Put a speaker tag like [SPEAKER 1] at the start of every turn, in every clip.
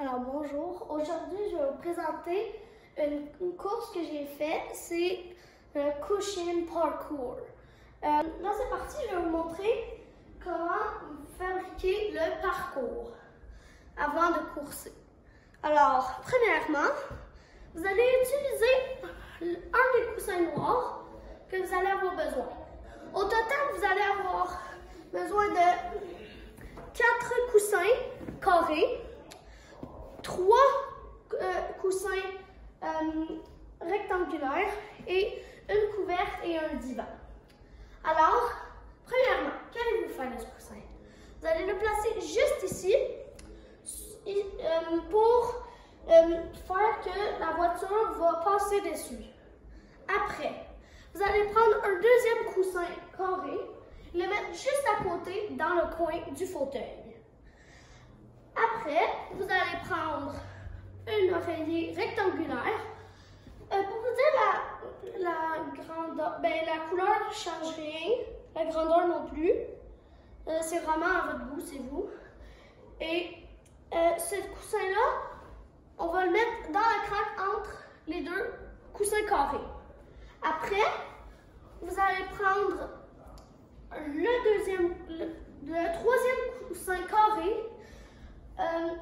[SPEAKER 1] Alors bonjour, aujourd'hui je vais vous présenter une course que j'ai faite, c'est le Cushion Parkour. Dans cette partie, je vais vous montrer comment fabriquer le parcours avant de courser. Alors, premièrement, vous allez utiliser un des coussins noirs que vous allez avoir besoin. Au total, vous allez avoir besoin de 4 coussins carrés, 3 coussins rectangulaires et une couverte et un divan. Alors, premièrement, qu'allez-vous faire de ce coussin? Vous allez le placer juste ici pour faire que la voiture va passer dessus. Après, vous allez prendre un deuxième coussin carré et le mettre juste à côté dans le coin du fauteuil. Après, vous allez prendre un oreiller rectangulaire. Pour vous dire la grandeur, la couleur ne change rien, la grandeur non plus. C'est vraiment à votre goût, c'est vous. Et ce coussin-là, on va le mettre dans la craque entre les deux coussins carrés. Après, vous allez prendre le troisième coussin carré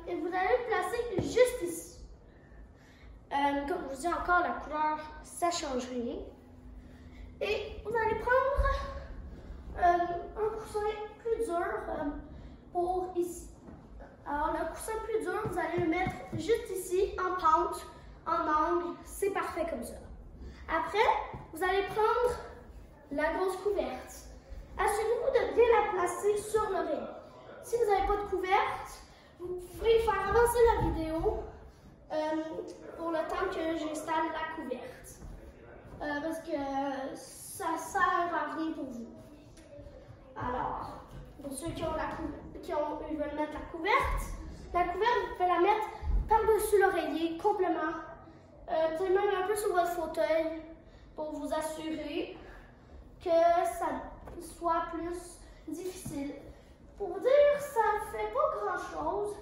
[SPEAKER 1] et vous allez le placer juste ici. Comme je vous dis encore, la couleur, ça ne change rien. Et vous allez prendre un coussin plus dur pour ici. Alors, le coussin plus dur, vous allez le mettre juste ici, en pente, en angle. C'est parfait comme ça. Après, vous allez prendre la grosse couverte. Assurez-vous de bien la placer sur l'oreille. Si vous n'avez pas de couverte, vous pouvez faire avancer la vidéo pour le temps que j'installe la couverte. Parce que ça ne sert à rien pour vous. Alors, pour ceux qui veulent mettre la couverte, vous pouvez la mettre par-dessus l'oreiller, complètement. Peut-être même un peu sur votre fauteuil pour vous assurer que ça soit plus difficile. Pour vous dire, ça ne fait pas grand-chose.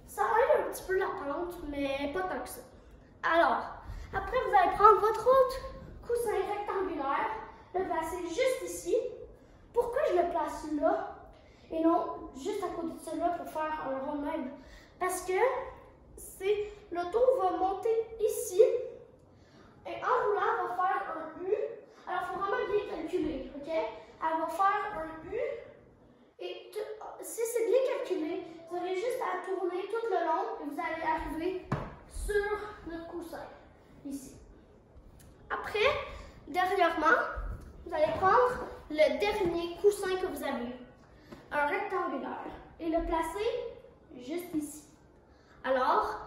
[SPEAKER 1] Ça aide un petit peu la pente, mais pas tant que ça. Alors, après, vous allez prendre votre autre coussin rectangulaire, le placer juste ici. Pourquoi je le place là et non juste à côté de celui-là pour faire un rond même? Parce que l'auto va monter ici et en roulant, elle va faire un U. Alors, il faut vraiment bien calculer, OK? Elle va faire un U et si c'est bien calculé, vous aurez juste à tourner tout le long et vous allez arriver sur le coussin, ici. Après, dernièrement, vous allez prendre le dernier coussin que vous avez, un rectangulaire, et le placer juste ici. Alors,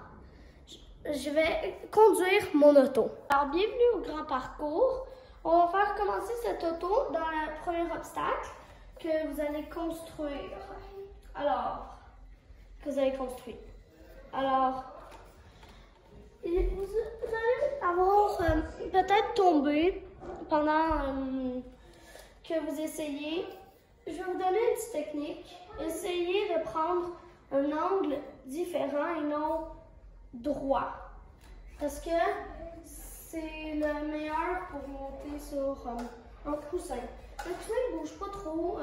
[SPEAKER 1] je vais conduire mon auto. Alors, bienvenue au grand parcours. On va faire commencer cette auto dans le premier obstacle que vous allez construire. Alors, vous allez avoir peut-être tombé pendant que vous essayez. Je vais vous donner une petite technique. Essayez de prendre un angle différent et non droit. Parce que c'est le meilleur pour monter sur un coussin. Le coussin ne bouge pas trop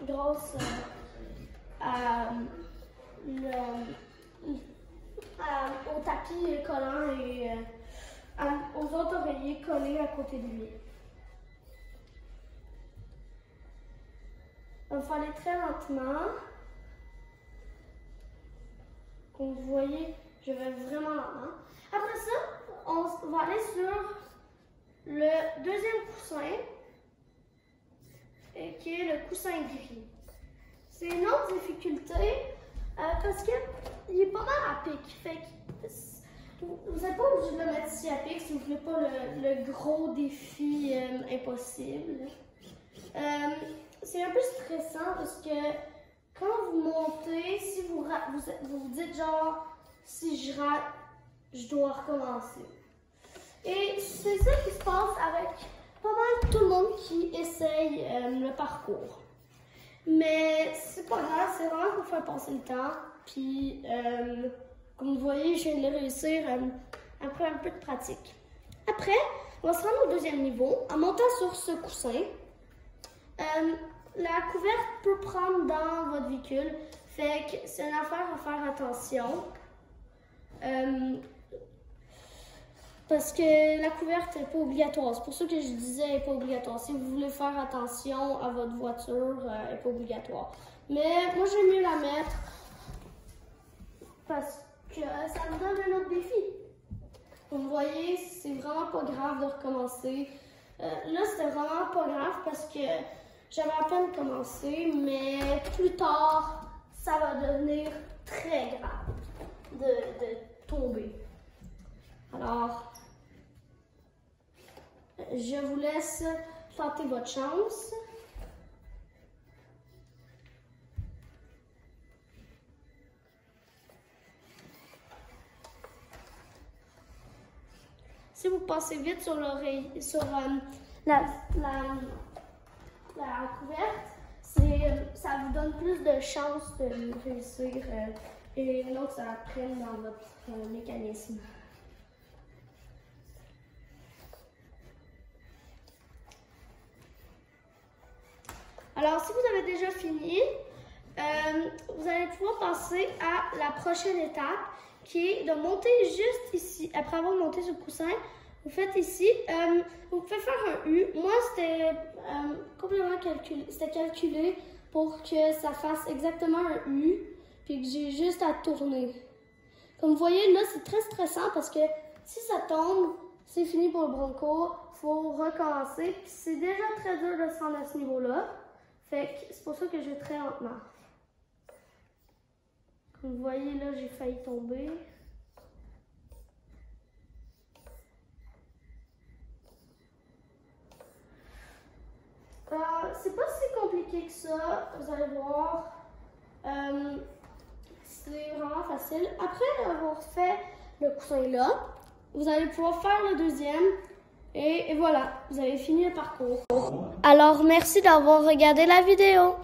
[SPEAKER 1] grâce au tapis collant et aux autres oreillers collés à côté de lui. On va aller très lentement. Comme vous voyez, je vais vraiment lentement. Après ça, on va aller sur le deuxième coussin, qui est le coussin gris. C'est une autre difficulté parce qu'il est pas mal à pic. Fait que vous n'êtes pas obligé de le mettre ici à pic si vous ne voulez pas le gros défi impossible. C'est un peu stressant parce que quand vous montez, si vous vous dites genre, si je rate, je dois recommencer. Et c'est ça qui se passe avec pas mal tout le monde qui essaye le parcours. Mais c'est pas grave, c'est vraiment pour faire passer le temps. Puis, comme vous voyez, je viens de le réussir après un peu de pratique. Après, on va se rendre au deuxième niveau en montant sur ce coussin. La couverte peut prendre dans votre véhicule, fait que c'est une affaire à faire attention. Parce que la couverte n'est pas obligatoire. C'est pour ça que je disais qu'elle n'est pas obligatoire. Si vous voulez faire attention à votre voiture, elle n'est pas obligatoire. Mais moi, j'aime mieux la mettre parce que ça me donne un autre défi. Vous voyez, c'est vraiment pas grave de recommencer. Là, c'était vraiment pas grave parce que j'avais à peine commencé, mais plus tard, ça va devenir très grave de tomber. Alors, je vous laisse tenter votre chance. Si vous passez vite sur l'oreille, sur la couverte, ça vous donne plus de chances de réussir et non que ça prenne dans votre mécanisme. Alors, si vous avez déjà fini, vous allez pouvoir passer à la prochaine étape qui est de monter juste ici. Après avoir monté sur le coussin, vous faites ici, vous pouvez faire un U. Moi, c'était complètement calculé. C'était calculé pour que ça fasse exactement un U, puis que j'ai juste à tourner. Comme vous voyez, là, c'est très stressant parce que si ça tombe, c'est fini pour le Bronco. Il faut recommencer. Puis c'est déjà très dur de se rendre à ce niveau-là. Fait que c'est pour ça que je vais très lentement. Comme vous voyez, là, j'ai failli tomber. C'est pas si compliqué que ça, vous allez voir. C'est vraiment facile. Après avoir fait le coussin là, vous allez pouvoir faire le deuxième. Et voilà, vous avez fini le parcours. Alors, merci d'avoir regardé la vidéo.